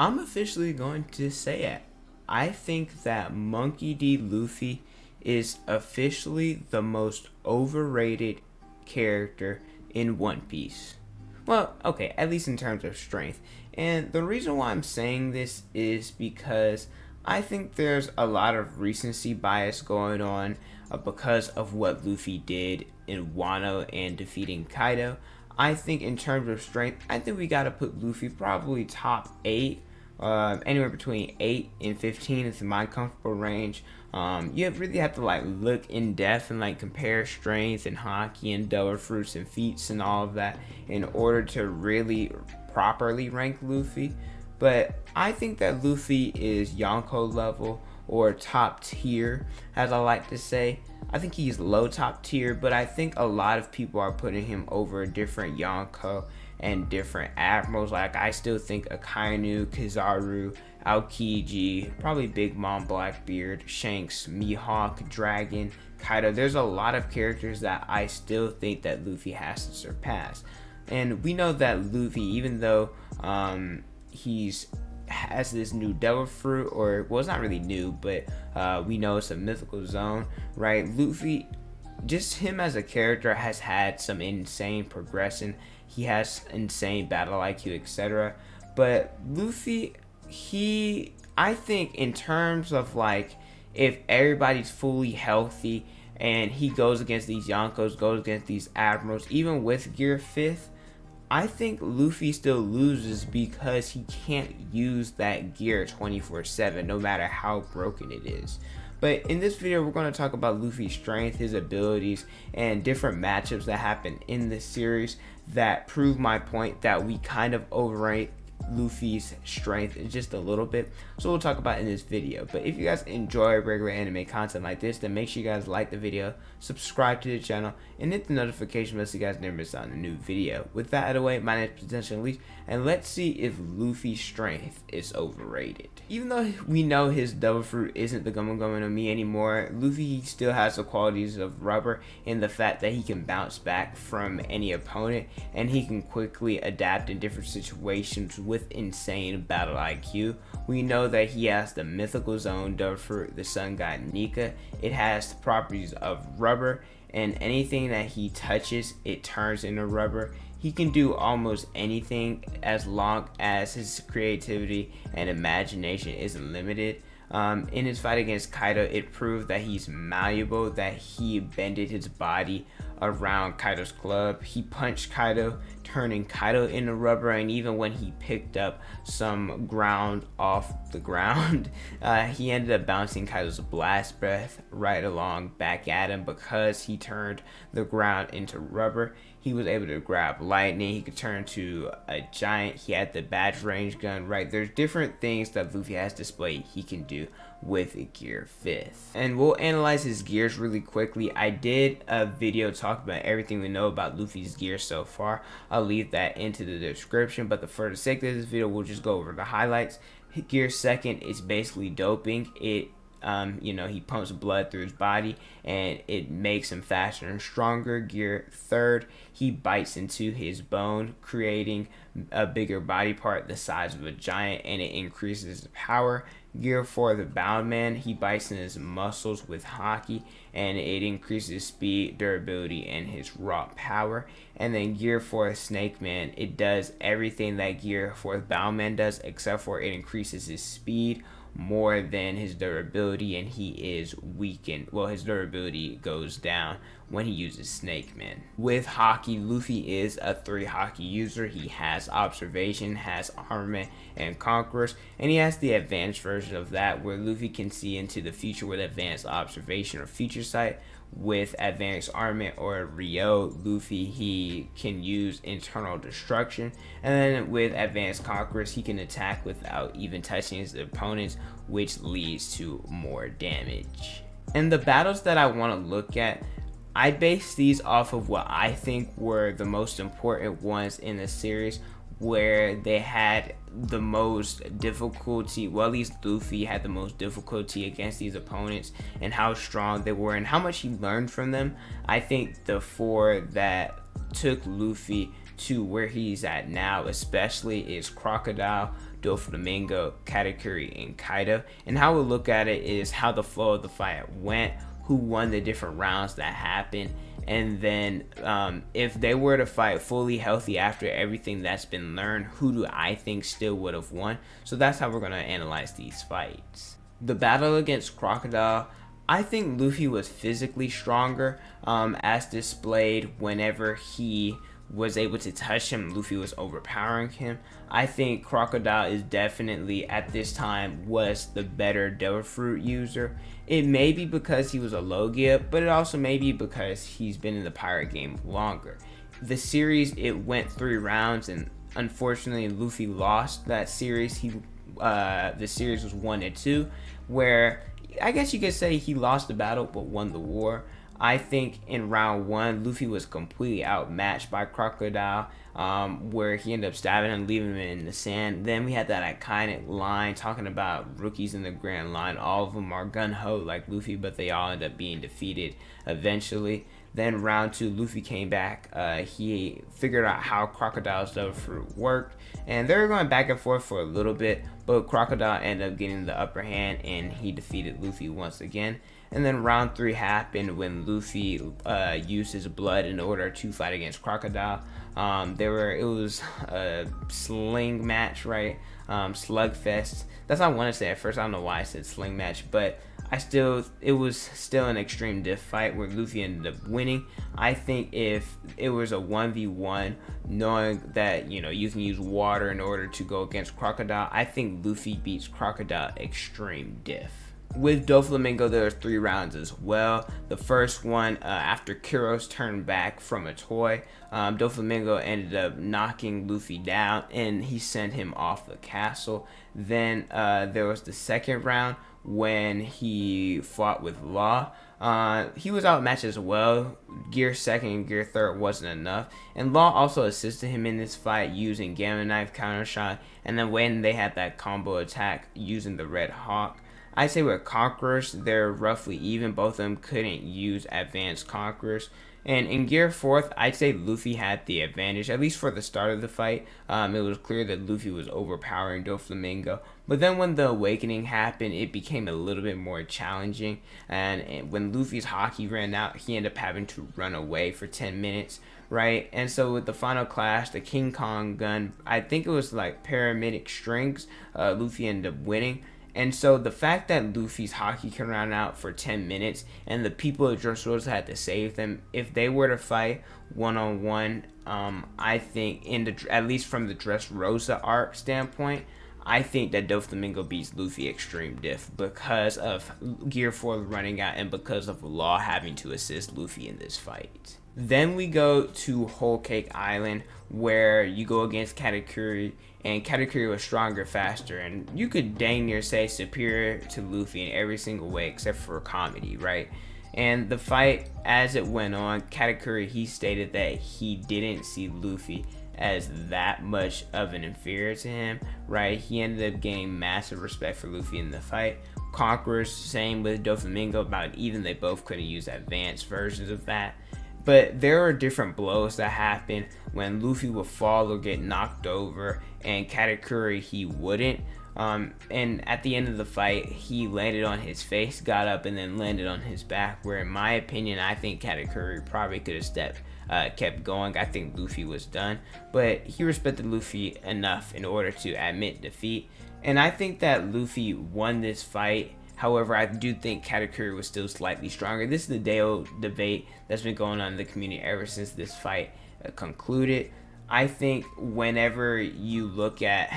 I'm officially going to say it. I think that Monkey D. Luffy is officially the most overrated character in One Piece. Well, okay, at least in terms of strength. And the reason why I'm saying this is because I think there's a lot of recency bias going on because of what Luffy did in Wano and defeating Kaido. I think in terms of strength, I think we gotta put Luffy probably top 8. Anywhere between 8 and 15 is my comfortable range. You really have to like look in depth and like compare strength and hockey and double fruits and feats and all of that in order to really properly rank Luffy. But I think that Luffy is Yonko level or top tier, as I like to say. I think he's low top tier, but I think a lot of people are putting him over different Yonko and different admirals. Like I still think Akainu, Kizaru, Aokiji, probably Big Mom, Blackbeard, Shanks, Mihawk, Dragon, Kaido. There's a lot of characters that I still think that Luffy has to surpass. And we know that Luffy, even though he's has this new devil fruit, or well, it's not really new, but we know it's a mythical zone, right? Luffy, just him as a character, has had some insane progression. He has insane battle IQ, etc. But Luffy, I think in terms of like, if everybody's fully healthy and he goes against these Yonkos, goes against these admirals, even with gear 5th, I think Luffy still loses because he can't use that gear 24/7, no matter how broken it is. But in this video, we're going to talk about Luffy's strength, his abilities, and different matchups that happen in this series that prove my point that we kind of overrate Luffy's strength just a little bit. So we'll talk about in this video. But if you guys enjoy regular anime content like this, then make sure you guys like the video, subscribe to the channel, and hit the notification bell so you guys never miss out on a new video. With that out of the way, my name is Potential Elite, and let's see if Luffy's strength is overrated. Even though we know his double fruit isn't the Gomu Gomu no Mi anymore, Luffy still has the qualities of rubber in the fact that he can bounce back from any opponent and he can quickly adapt in different situations with insane battle IQ. We know that he has the mythical zone double fruit, the sun god Nika. It has the properties of rubber, and anything that he touches, it turns into rubber. He can do almost anything as long as his creativity and imagination isn't limited. In his fight against Kaido, it proved that he's malleable, that he bended his body around Kaido's club. He punched Kaido, turning Kaido into rubber, and even when he picked up some ground off the ground, he ended up bouncing Kaido's blast breath right along back at him because he turned the ground into rubber. He was able to grab lightning, he could turn to a giant, he had the badge range gun, right? There's different things that Luffy has displayed he can do with a gear 5th. And we'll analyze his gears really quickly. I did a video talking about everything we know about Luffy's gears so far. I'll leave that into the description, but for the sake of this video, we'll just go over the highlights. Gear 2nd is basically doping. It he pumps blood through his body and it makes him faster and stronger. Gear 3rd, he bites into his bone, creating a bigger body part the size of a giant, and it increases his power. Gear 4, the Bound Man, he bites in his muscles with hockey, and it increases speed, durability, and his raw power. And then Gear 4, Snake Man, it does everything that Gear 4, Bound Man does, except for it increases his speed more than his durability, and he is weakened. Well, his durability goes down when he uses Snake Man. With hockey, Luffy is a 3 hockey user. He has observation, has armament, and conquerors, and he has the advanced version of that where Luffy can see into the future with advanced observation or future sight. With advanced armament or Rio, Luffy, he can use internal destruction, and then with advanced conquerors, he can attack without even touching his opponents, which leads to more damage. And the battles that I want to look at, I base these off of what I think were the most important ones in the series, where they had the most difficulty, well, at least Luffy had the most difficulty against these opponents, and how strong they were and how much he learned from them. I think the 4 that took Luffy to where he's at now especially is Crocodile, Doflamingo, Katakuri, and Kaido. And how we look at it is how the flow of the fight went, who won the different rounds that happened, and then if they were to fight fully healthy after everything that's been learned, who do I think still would have won? So that's how we're going to analyze these fights. The battle against Crocodile, I think Luffy was physically stronger, as displayed whenever he was able to touch him. Luffy was overpowering him. I think Crocodile is definitely, at this time, was the better Devil Fruit user. It may be because he was a Logia, but it also may be because he's been in the pirate game longer. The series, it went 3 rounds, and unfortunately Luffy lost that series. The series was 1-2, where I guess you could say he lost the battle but won the war. I think in round 1, Luffy was completely outmatched by Crocodile, where he ended up stabbing him, leaving him in the sand. Then we had that iconic line talking about rookies in the Grand Line. All of them are gun-ho like Luffy, but they all end up being defeated eventually. Then round 2, Luffy came back. He figured out how Crocodile's Devil Fruit worked, and they were going back and forth for a little bit, but Crocodile ended up getting the upper hand, and he defeated Luffy once again. And then round 3 happened when Luffy used his blood in order to fight against Crocodile. It was a sling match, right? Slugfest. That's what I want to say at first. I don't know why I said sling match, but it was still an extreme diff fight where Luffy ended up winning. I think if it was a 1v1, knowing that, you know, you can use water in order to go against Crocodile, I think Luffy beats Crocodile extreme diff. With Doflamingo, there was 3 rounds as well. The first one, after Kuros turned back from a toy, Doflamingo ended up knocking Luffy down, and he sent him off the castle. Then there was the second round when he fought with Law. He was outmatched as well. Gear 2nd and Gear 3rd wasn't enough, and Law also assisted him in this fight using Gamma Knife, Counter Shot, and then when they had that combo attack using the Red Hawk. I'd say with Conquerors, they're roughly even. Both of them couldn't use advanced Conquerors. And in Gear 4th, I'd say Luffy had the advantage, at least for the start of the fight. It was clear that Luffy was overpowering Doflamingo. But then when the awakening happened, it became a little bit more challenging. And when Luffy's Haki ran out, he ended up having to run away for 10 minutes, right? And so with the final clash, the King Kong gun, I think it was like Paramedic Strings, Luffy ended up winning. And so the fact that Luffy's Haki can run out for 10 minutes and the people at Dressrosa had to save them, if they were to fight one-on-one, I think, at least from the Dressrosa arc standpoint, I think that Doflamingo beats Luffy extreme diff because of Gear 4 running out and because of Law having to assist Luffy in this fight. Then we go to Whole Cake Island, where you go against Katakuri, and Katakuri was stronger, faster, and you could dang near say superior to Luffy in every single way except for comedy, right? And the fight, as it went on, Katakuri, he stated that he didn't see Luffy as that much of an inferior to him, right? He ended up gaining massive respect for Luffy in the fight. Conquerors, same with Doflamingo, about even. They both couldn't use advanced versions of that. But there are different blows that happen when Luffy would fall or get knocked over, and Katakuri, he wouldn't. And at the end of the fight, he landed on his face, got up, and then landed on his back, where in my opinion, I think Katakuri probably could have kept going. I think Luffy was done, but he respected Luffy enough in order to admit defeat. And I think that Luffy won this fight. However, I do think Katakuri was still slightly stronger. This is the day-old debate that's been going on in the community ever since this fight concluded. I think whenever you look at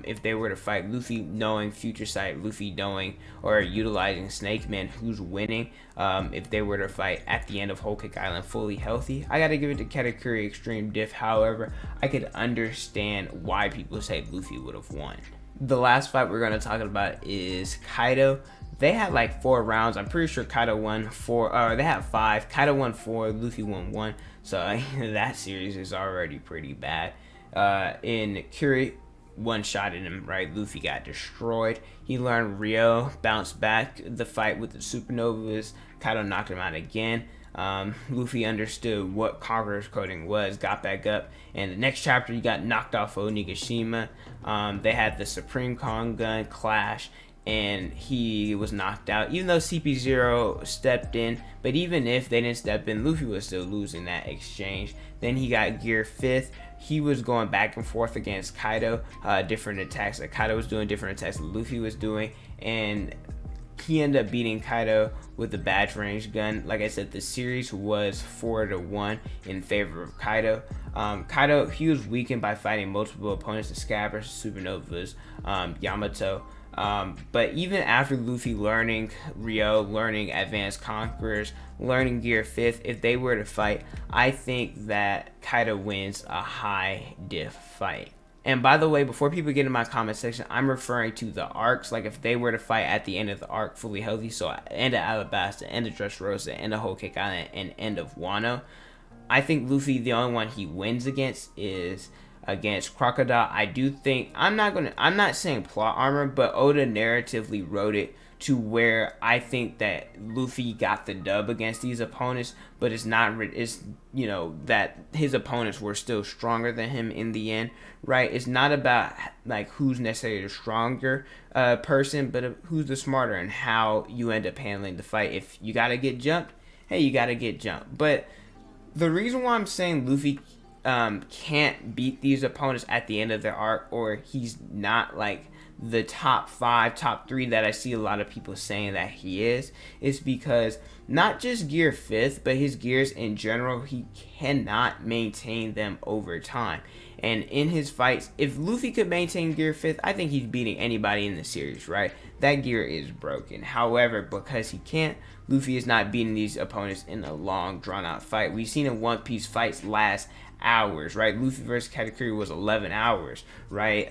if they were to fight, Luffy knowing Future Sight, Luffy knowing or utilizing Snake Man, who's winning, if they were to fight at the end of Whole Cake Island fully healthy, I gotta give it to Katakuri extreme diff. However, I could understand why people say Luffy would have won. The last fight we're going to talk about is Kaido. They had like 4 rounds. I'm pretty sure Kaido won 4, or they had 5. Kaido won 4, Luffy won 1. So that series is already pretty bad. In Kuri, one-shotted him, right? Luffy got destroyed. He learned Rio, bounced back the fight with the supernovas. Kaido knocked him out again. Luffy understood what Conqueror's coding was, got back up, and the next chapter he got knocked off Onigashima. They had the Supreme Gun clash, and he was knocked out, even though CP0 stepped in. But even if they didn't step in, Luffy was still losing that exchange. Then he got Gear 5th. He was going back and forth against Kaido, different attacks that Kaido was doing, different attacks that Luffy was doing, and he ended up beating Kaido with the badge range gun. Like I said, the series was 4-1 in favor of Kaido. Kaido, he was weakened by fighting multiple opponents, the Scabbers, Supernovas, Yamato. But even after Luffy learning Rio, learning Advanced Conquerors, learning Gear 5th, if they were to fight, I think that Kaido wins a high diff fight. And by the way, before people get in my comment section, I'm referring to the arcs. Like if they were to fight at the end of the arc fully healthy, so end of Alabasta, end of Dressrosa, end of Whole Cake Island, and end of Wano, I think Luffy, the only one he wins against is against Crocodile. I do think, I'm not saying plot armor, but Oda narratively wrote it to where I think that Luffy got the dub against these opponents, but it's not, it's, you know, that his opponents were still stronger than him in the end, right? It's not about like who's necessarily the stronger person, but who's the smarter and how you end up handling the fight. If you gotta get jumped, hey, you gotta get jumped. But the reason why I'm saying Luffy can't beat these opponents at the end of their arc, or he's not like the top 5, top 3 that I see a lot of people saying that he is because not just Gear 5th, but his gears in general, he cannot maintain them over time. And in his fights, if Luffy could maintain Gear 5th, I think he's beating anybody in the series, right? That gear is broken. However, because he can't, Luffy is not beating these opponents in a long, drawn-out fight. We've seen in One Piece fights last hours, right? Luffy versus Katakuri was 11 hours, right?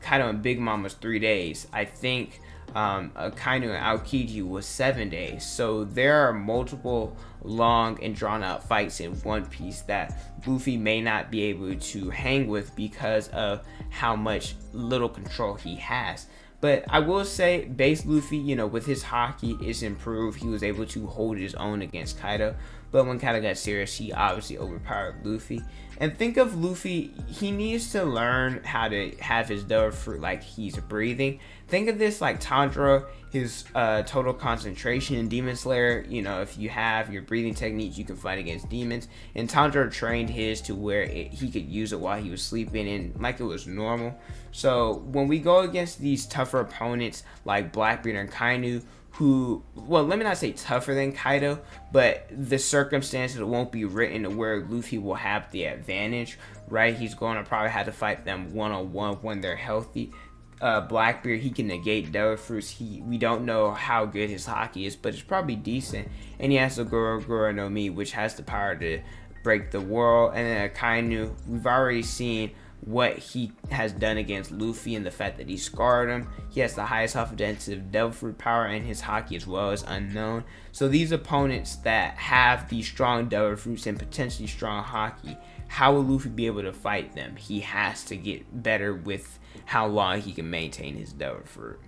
Kaido and Big Mom was 3 days. I think Akainu and Aokiji was 7 days. So there are multiple long and drawn out fights in One Piece that Luffy may not be able to hang with because of how much little control he has. But I will say, base Luffy, you know, with his haki is improved. He was able to hold his own against Kaido. But when Kaido got serious, he obviously overpowered Luffy. And think of Luffy, he needs to learn how to have his devil fruit like he's breathing. Think of this like Tanjiro, his total concentration in Demon Slayer. You know, if you have your breathing techniques, you can fight against demons. And Tanjiro trained his to where he could use it while he was sleeping and like it was normal. So when we go against these tougher opponents like Blackbeard and Kainu, who, well, let me not say tougher than Kaido, but the circumstances won't be written to where Luffy will have the advantage, right? He's going to probably have to fight them one-on-one when they're healthy. Blackbeard, he can negate Devil Fruits. We don't know how good his haki is, but it's probably decent. And he has the Goro no Mi, which has the power to break the world. And then Akainu, we've already seen what he has done against Luffy and the fact that he scarred him. He has the highest offensive Devil Fruit power, and his haki as well is unknown. So these opponents that have these strong Devil Fruits and potentially strong haki, how will Luffy be able to fight them? He has to get better with how long he can maintain his Devil Fruit.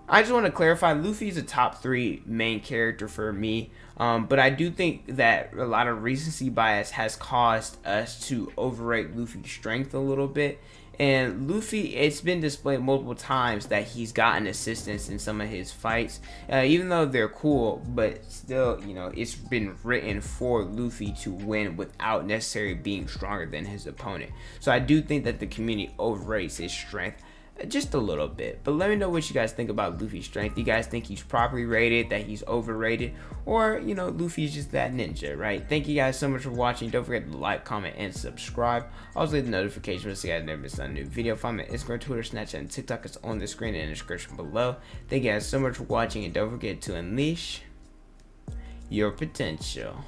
I just want to clarify, Luffy is a top 3 main character for me, but I do think that a lot of recency bias has caused us to overrate Luffy's strength a little bit. And Luffy, it's been displayed multiple times that he's gotten assistance in some of his fights, even though they're cool, but still, you know, it's been written for Luffy to win without necessarily being stronger than his opponent. So I do think that the community overrates his strength just a little bit. But let me know what you guys think about Luffy's strength. You guys think he's properly rated, that he's overrated, or, you know, Luffy's just that ninja, right? Thank you guys so much for watching. Don't forget to like, comment, and subscribe. Also leave the notification so you guys never miss a new video. Find me on Instagram, Twitter, Snapchat, and TikTok. It's on the screen and in the description below. Thank you guys so much for watching, and don't forget to unleash your potential.